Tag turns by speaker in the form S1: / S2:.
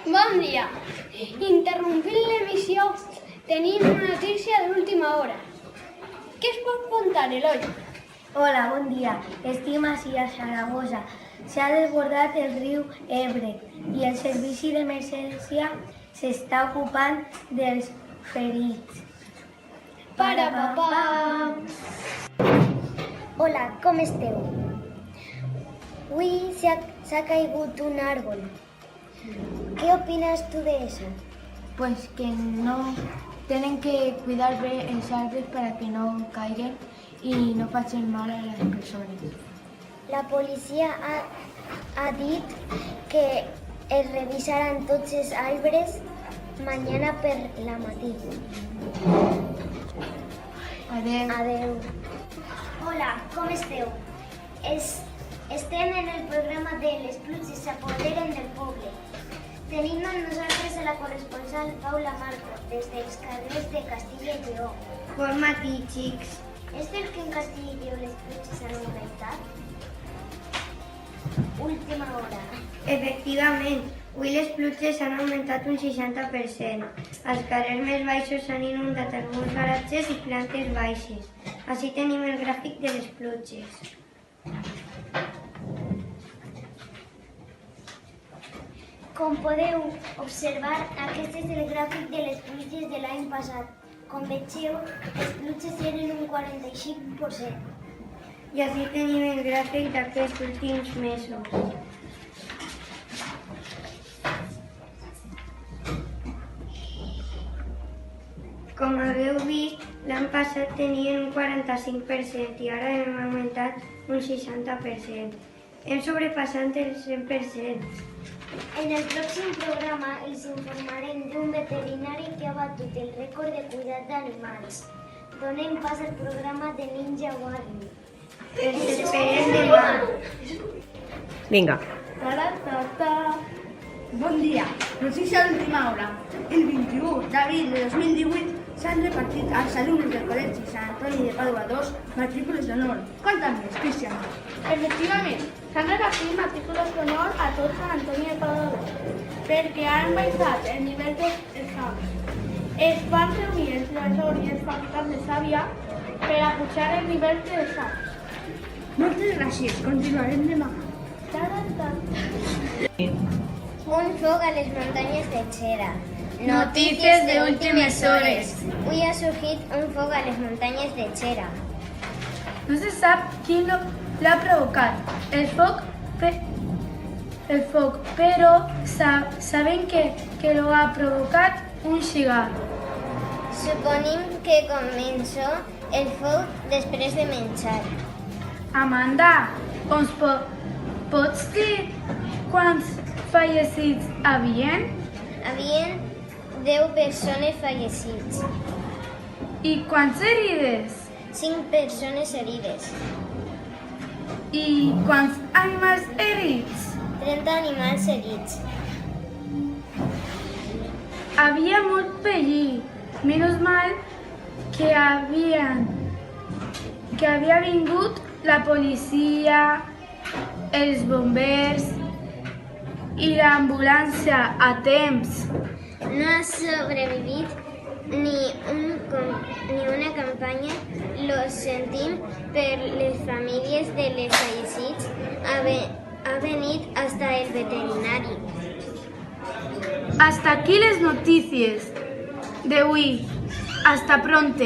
S1: Bon dia. Interrompint l'emissió, tenim una notícia d'última hora. Què es pot contar, Eloi?
S2: Hola, bon dia. Estic ací a Saragossa. S'ha desbordat el riu Ebre i el servici d'emergència s'està ocupant dels ferits.
S1: Para, papà!
S2: Hola, com esteu? Avui s'ha caigut un árbol. ¿Qué opinas tú de eso?
S3: Pues que no tienen que cuidar bé els arbres para que no caiguen y no facin mal a les persones.
S2: La policia ha dit que es revisaran tots els arbres mañana per la matí.
S3: Adeu.
S2: Adeu. Hola, com esteu? Estem en el programa de Les pluges s'apoderen del poble. Tenim amb nosaltres a la corresponsal Paula Marco, des dels carrers de Castilla i Lleó. Bon matí, xics. És cert que en Castilla i Lleó les pluges han augmentat? Última hora. Efectivament, avui les pluges han augmentat un 60%. Els carrers més baixos s'han inundat alguns garatges i plantes baixes. Així tenim el gràfic de les pluges. Com podeu observar, aquest és el gràfic de les pluges de l'any passat. Com vegeu, les pluges eren un 45%. I així tenim el gràfic d'aquests últims mesos. Com hagueu vist, l'any passat tenien un 45% i ara hem augmentat un 60%. Hem sobrepassat el 100%. En el pròxim programa els informarem d'un veterinari que ha batut el rècord de cuidat d'animals. Donem pas al programa de Ninja Warning. Els esperem demà.
S4: Vinga.
S5: Bon dia. Notícia d'última hora. El 21 d'abril de 2018 s'han repartit als alumnes del Col·legi Sant Antoni de Pàdua II matrícules d'honor. Quantes més, Cristian?
S1: Efectivament, s'han repartit matrícules d'honor a tot Sant Antoni de Pàdua II, perquè han baixat el nivell d'exàmens. Es van reunir els professors i els facultats de Sàvia per a pujar el nivell d'exàmens.
S5: Moltes gràcies. Continuarem demà.
S2: Un foc a les muntanyes de Xera.
S3: Notícies de últimes hores.
S2: Avui ha sorgit un foc a les muntanyes de Xera.
S3: No se sap qui l'ha provocat, el foc, però saben que lo ha provocat un cigar.
S2: Suponim que començó el foc després de menjar.
S3: Amanda, ens pots dir quants fallecits havien?
S2: Havien 10 persones fallecides,
S3: I quants herides?
S2: 5 persones herides,
S3: I quants animals herits?
S2: 30 animals herits.
S3: Havia molt perill. Menys mal que havia vingut la policia, els bombers i l'ambulància a temps.
S2: No ha sobrevivit ni una campanya. Lo sentim per les famílies de les fallecids. Ha venit hasta el veterinari.
S3: Hasta aquí les noticias de hoy. Hasta pronto.